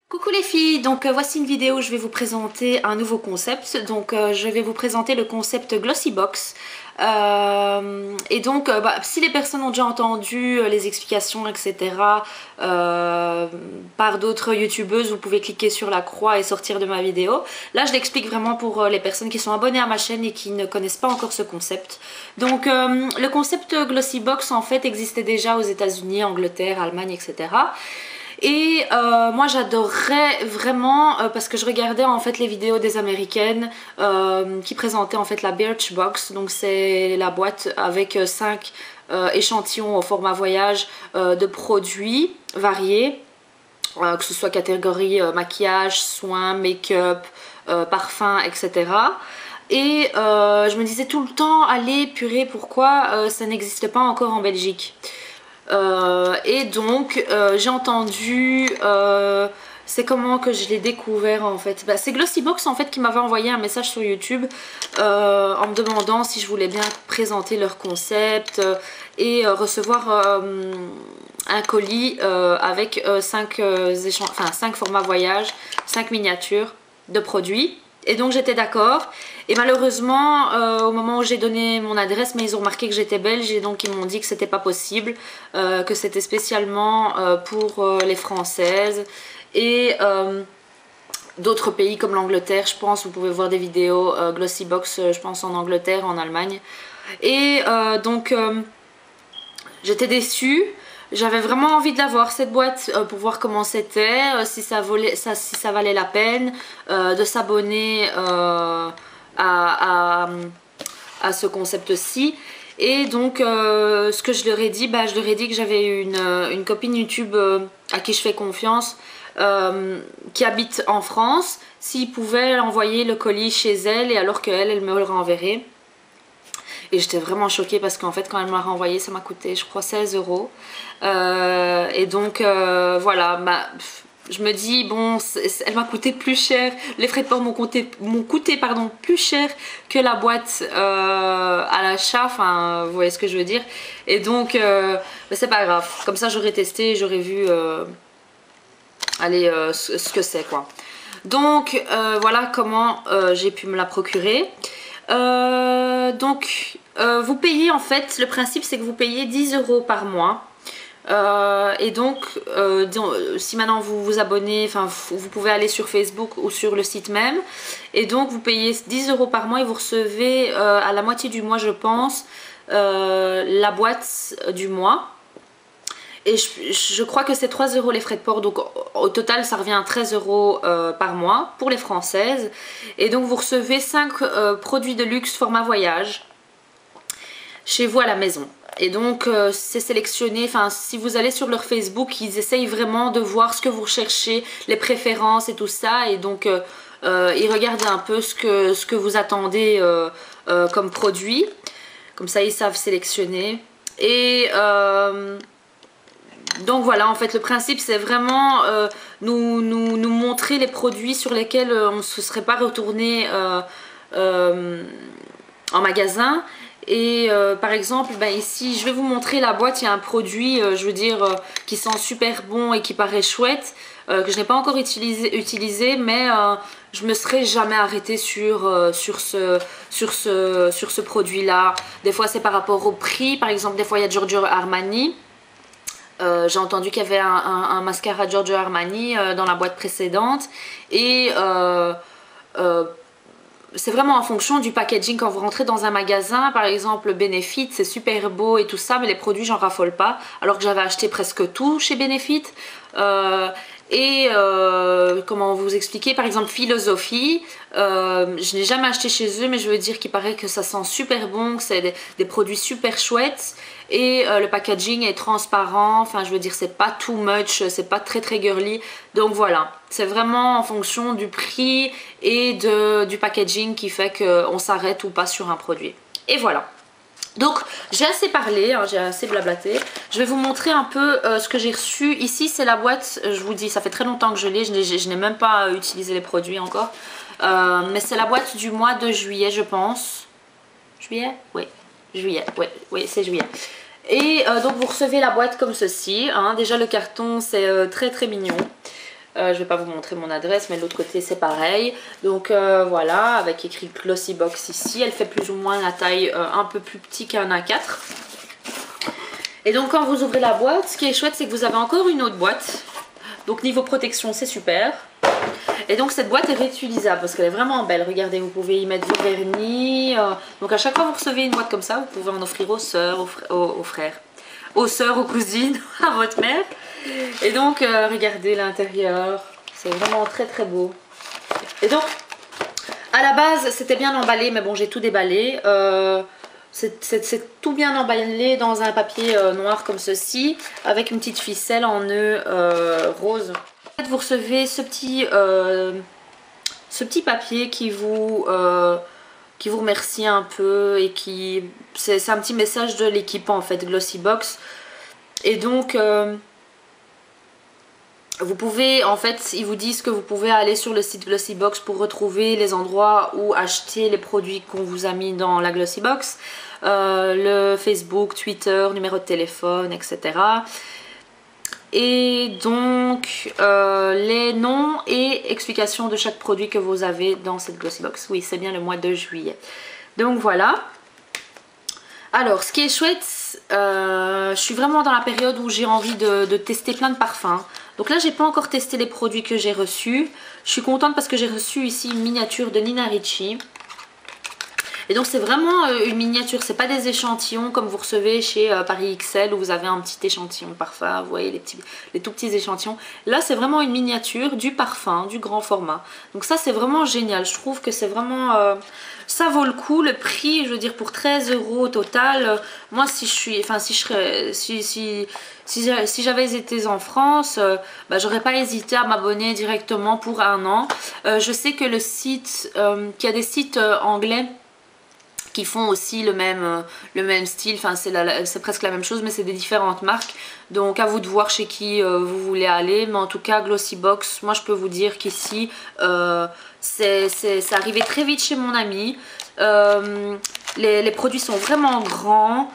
Coucou les filles, donc voici une vidéo où je vais vous présenter un nouveau concept. Donc je vais vous présenter le concept Glossybox. Si les personnes ont déjà entendu les explications, etc. Par d'autres youtubeuses, vous pouvez cliquer sur la croix et sortir de ma vidéo. Là je l'explique vraiment pour les personnes qui sont abonnées à ma chaîne et qui ne connaissent pas encore ce concept. Donc le concept Glossybox en fait existait déjà aux États-Unis, Angleterre, Allemagne, etc. Et moi j'adorerais vraiment parce que je regardais en fait les vidéos des américaines qui présentaient en fait la Birchbox. Donc c'est la boîte avec 5 échantillons au format voyage de produits variés, que ce soit catégorie maquillage, soins, make-up, parfum, etc. Et je me disais tout le temps, allez purée, pourquoi ça n'existe pas encore en Belgique? J'ai entendu, c'est comment que je l'ai découvert en fait. C'est Glossybox en fait qui m'avait envoyé un message sur YouTube en me demandant si je voulais bien présenter leur concept et recevoir un colis avec 5 formats voyage, 5 miniatures de produits. Et donc j'étais d'accord. Et malheureusement, au moment où j'ai donné mon adresse, mais ils ont remarqué que j'étais belge et donc ils m'ont dit que c'était pas possible, que c'était spécialement pour les Françaises et d'autres pays comme l'Angleterre, je pense. Vous pouvez voir des vidéos Glossybox, je pense en Angleterre, en Allemagne. Et j'étais déçue. J'avais vraiment envie de l'avoir cette boîte pour voir comment c'était, si ça valait la peine de s'abonner à ce concept-ci. Et donc ce que je leur ai dit, je leur ai dit que j'avais une copine YouTube à qui je fais confiance qui habite en France, s'ils pouvaient envoyer le colis chez elle et alors qu'elle me le renverrait. Et j'étais vraiment choquée parce qu'en fait quand elle me l'a renvoyé ça m'a coûté je crois 16 euros. Voilà, je me dis bon, elle m'a coûté plus cher, les frais de port m'ont coûté plus cher que la boîte à l'achat, enfin vous voyez ce que je veux dire. Et donc c'est pas grave, comme ça j'aurais testé, j'aurais vu ce que c'est quoi. Donc voilà comment j'ai pu me la procurer. Vous payez en fait, le principe c'est que vous payez 10 euros par mois. Si maintenant vous vous abonnez, enfin vous pouvez aller sur Facebook ou sur le site même, et donc vous payez 10 euros par mois et vous recevez à la moitié du mois je pense la boîte du mois. Et je crois que c'est 3 euros les frais de port, donc au total ça revient à 13 euros par mois pour les Françaises. Et donc vous recevez 5 produits de luxe format voyage chez vous à la maison. Et donc c'est sélectionné, enfin si vous allez sur leur Facebook, ils essayent vraiment de voir ce que vous recherchez, les préférences et tout ça. Et donc ils regardent un peu ce que vous attendez comme produit. Comme ça ils savent sélectionner. Et donc voilà, en fait le principe c'est vraiment nous montrer les produits sur lesquels on ne se serait pas retourné en magasin. Et par exemple ici je vais vous montrer la boîte, il y a un produit je veux dire qui sent super bon et qui paraît chouette, que je n'ai pas encore utilisé mais je me serais jamais arrêtée sur ce produit là. Des fois c'est par rapport au prix, par exemple des fois il y a Giorgio Armani. J'ai entendu qu'il y avait un mascara Giorgio Armani dans la boîte précédente. Et c'est vraiment en fonction du packaging. Quand vous rentrez dans un magasin, par exemple Benefit, c'est super beau et tout ça, mais les produits j'en raffole pas, alors que j'avais acheté presque tout chez Benefit. Comment vous expliquer, par exemple Philosophie, je n'ai jamais acheté chez eux, mais je veux dire qu'il paraît que ça sent super bon, que c'est des produits super chouettes. Et le packaging est transparent, enfin je veux dire c'est pas too much, c'est pas très girly. Donc voilà, c'est vraiment en fonction du prix et du packaging qui fait qu'on s'arrête ou pas sur un produit. Et voilà. Donc j'ai assez parlé, hein, j'ai assez blablaté. Je vais vous montrer un peu ce que j'ai reçu. Ici c'est la boîte, je vous dis ça fait très longtemps que je l'ai, je n'ai même pas utilisé les produits encore. Mais c'est la boîte du mois de juillet je pense. Juillet? Oui. Juillet, oui c'est juillet. Et donc vous recevez la boîte comme ceci, hein. Déjà le carton c'est très mignon. Je vais pas vous montrer mon adresse, mais de l'autre côté c'est pareil. Donc voilà, avec écrit Glossy Box ici. Elle fait plus ou moins la taille un peu plus petit qu'un A4. Et donc quand vous ouvrez la boîte, ce qui est chouette, c'est que vous avez encore une autre boîte. Donc niveau protection, c'est super. Et donc cette boîte est réutilisable parce qu'elle est vraiment belle. Regardez, vous pouvez y mettre du vernis. Donc à chaque fois que vous recevez une boîte comme ça, vous pouvez en offrir aux sœurs, aux frères, aux sœurs, aux cousines, à votre mère. Et donc regardez l'intérieur. C'est vraiment très très beau. Et donc à la base c'était bien emballé, mais bon j'ai tout déballé. C'est tout bien emballé dans un papier noir comme ceci, avec une petite ficelle en nœud rose. Vous recevez ce petit papier qui vous remercie un peu et qui c'est un petit message de l'équipe en fait, Glossy Box. Et donc vous pouvez, en fait, ils vous disent que vous pouvez aller sur le site Glossy Box pour retrouver les endroits où acheter les produits qu'on vous a mis dans la Glossy Box. Le Facebook, Twitter, numéro de téléphone, etc. Et donc les noms et explications de chaque produit que vous avez dans cette Glossy Box. Oui, c'est bien le mois de juillet. Donc voilà. Alors, ce qui est chouette, je suis vraiment dans la période où j'ai envie de tester plein de parfums. Donc là, j'ai pas encore testé les produits que j'ai reçus. Je suis contente parce que j'ai reçu ici une miniature de Nina Ricci. Et donc c'est vraiment une miniature, c'est pas des échantillons comme vous recevez chez Paris XL où vous avez un petit échantillon de parfum, vous voyez les tout petits échantillons. Là c'est vraiment une miniature du parfum, du grand format. Donc ça c'est vraiment génial, je trouve que c'est vraiment... ça vaut le coup, le prix, je veux dire pour 13 € au total. Moi si j'avais été en France, j'aurais pas hésité à m'abonner directement pour 1 an. Je sais que le site, qu'il y a des sites anglais qui font aussi le même style, enfin c'est presque la même chose mais c'est des différentes marques, donc à vous de voir chez qui vous voulez aller. Mais en tout cas Glossy Box, moi je peux vous dire qu'ici c'est arrivé très vite chez mon ami. Les produits sont vraiment grands.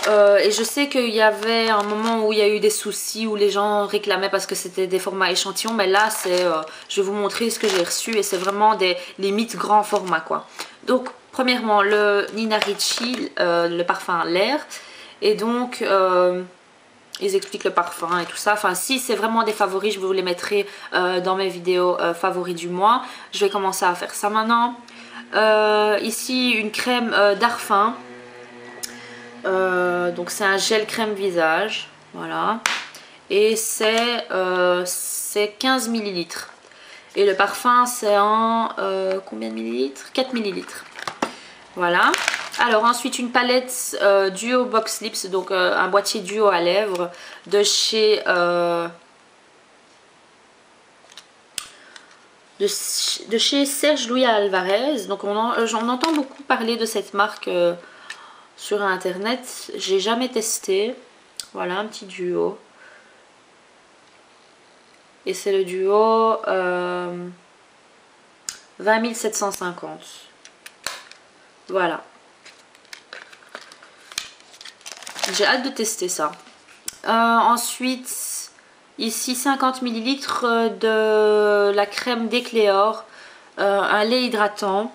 Et je sais qu'il y avait un moment où il y a eu des soucis où les gens réclamaient parce que c'était des formats échantillons, mais là c'est je vais vous montrer ce que j'ai reçu et c'est vraiment des limites grands formats quoi. Donc premièrement le Nina Ricci, le parfum l'air, et donc ils expliquent le parfum et tout ça. Enfin si c'est vraiment des favoris, je vous les mettrai dans mes vidéos favoris du mois. Je vais commencer à faire ça maintenant. Ici une crème Darphin. Donc c'est un gel crème visage, voilà, et c'est 15 ml. Et le parfum c'est en combien de millilitres? 4 millilitres. Voilà. Alors ensuite une palette Duo Box Lips, donc un boîtier duo à lèvres de chez Serge Louis Alvarez. Donc j'en entends beaucoup parler de cette marque sur internet. J'ai jamais testé. Voilà un petit duo. Et c'est le duo 20 750. Voilà. J'ai hâte de tester ça. Ensuite, ici 50 ml de la crème d'Ecléor, un lait hydratant.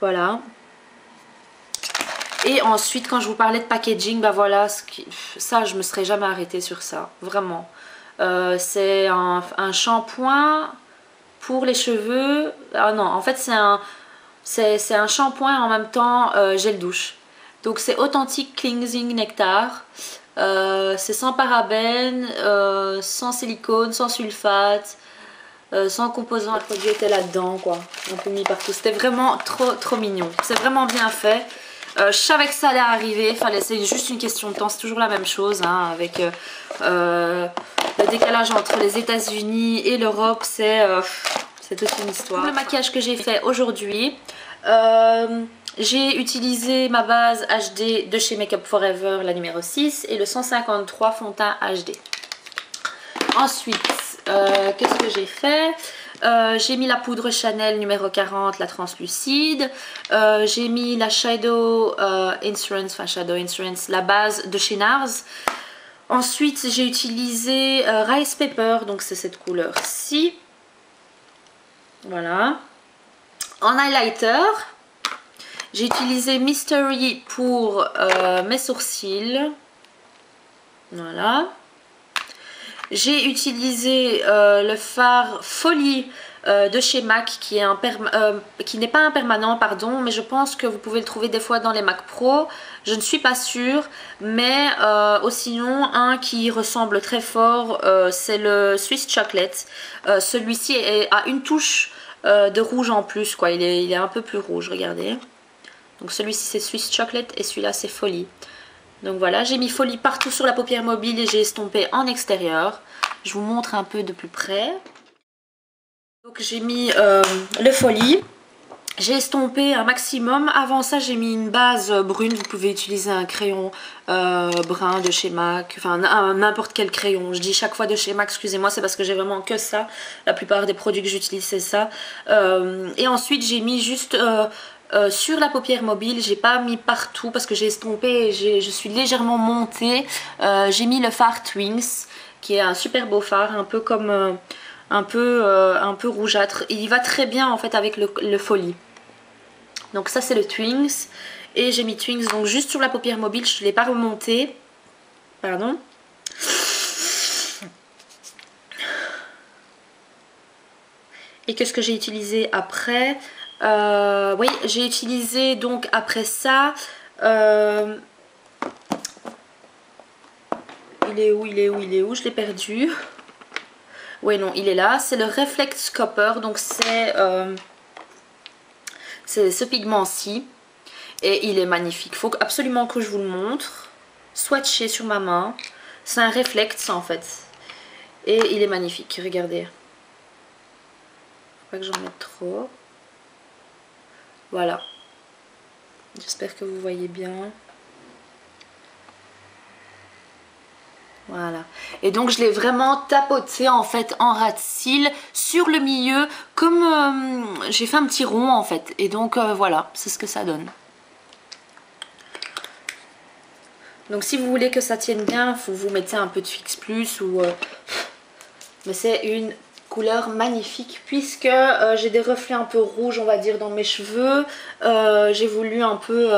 Voilà. Et ensuite, quand je vous parlais de packaging, bah voilà, ça je me serais jamais arrêtée sur ça, vraiment. C'est un shampoing pour les cheveux. Ah non, en fait c'est un shampoing en même temps gel douche. Donc c'est Authentic Cleansing Nectar. C'est sans parabènes, sans silicone, sans sulfate, sans composants. Le produit était là-dedans quoi, un peu mis partout. C'était vraiment trop mignon. C'est vraiment bien fait. Je savais que ça allait arriver, c'est juste une question de temps, c'est toujours la même chose hein, avec le décalage entre les États-Unis et l'Europe, c'est toute une histoire. Pour le maquillage que j'ai fait aujourd'hui, j'ai utilisé ma base HD de chez Make Up For Ever, la numéro 6, et le 153 fond de teint HD. Ensuite, qu'est-ce que j'ai fait? J'ai mis la poudre Chanel numéro 40, la translucide. J'ai mis la Shadow Insurance, la base de chez NARS. Ensuite, j'ai utilisé Rice Pepper, donc c'est cette couleur-ci. Voilà. En highlighter, j'ai utilisé Mystery pour mes sourcils. Voilà. J'ai utilisé le fard Folie de chez MAC qui n'est pas un permanent, pardon, mais je pense que vous pouvez le trouver des fois dans les Mac Pro. Je ne suis pas sûre, mais sinon un qui ressemble très fort, c'est le Swiss Chocolate. Celui-ci a une touche de rouge en plus, quoi. Il est un peu plus rouge, regardez. Donc celui-ci c'est Swiss Chocolate et celui-là c'est Folie. Donc voilà, j'ai mis Folie partout sur la paupière mobile et j'ai estompé en extérieur. Je vous montre un peu de plus près. Donc j'ai mis le Folie. J'ai estompé un maximum. Avant ça, j'ai mis une base brune. Vous pouvez utiliser un crayon brun de chez MAC. Enfin, n'importe quel crayon. Je dis chaque fois de chez MAC, excusez-moi, c'est parce que j'ai vraiment que ça. La plupart des produits que j'utilise, c'est ça. Et ensuite, j'ai mis juste... sur la paupière mobile, j'ai pas mis partout parce que j'ai estompé et je suis légèrement montée. J'ai mis le fard Twinks qui est un super beau fard, un peu comme un peu rougeâtre. Il va très bien en fait avec le Folie. Donc ça c'est le Twinks et j'ai mis Twinks donc juste sur la paupière mobile, je ne l'ai pas remonté. Pardon. Et qu'est-ce que j'ai utilisé après? Oui, j'ai utilisé donc après ça il est où, je l'ai perdu. Oui, non, il est là, c'est le Reflex Copper, donc c'est ce pigment-ci et il est magnifique. Il faut absolument que je vous le montre. Swatché sur ma main, c'est un Reflex en fait et il est magnifique, regardez. Faut pas que j'en mette trop. Voilà, j'espère que vous voyez bien. Voilà, et donc je l'ai vraiment tapoté en fait en ras de cils sur le milieu, comme j'ai fait un petit rond en fait, et donc voilà, c'est ce que ça donne. Donc si vous voulez que ça tienne bien, vous mettez un peu de Fix Plus ou... Mais c'est une couleur magnifique puisque j'ai des reflets un peu rouges on va dire dans mes cheveux. J'ai voulu un peu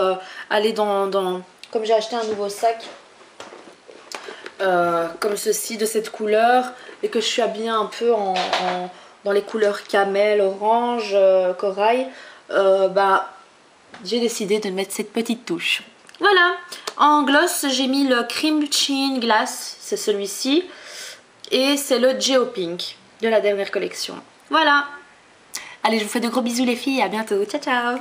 aller dans... Comme j'ai acheté un nouveau sac comme ceci de cette couleur et que je suis habillée un peu dans les couleurs camel, orange, corail, bah j'ai décidé de mettre cette petite touche. Voilà, en gloss j'ai mis le Cream Chin Glass, c'est celui-ci, et c'est le Geo Pink de la dernière collection. Voilà, allez, je vous fais de gros bisous les filles, à bientôt, ciao ciao.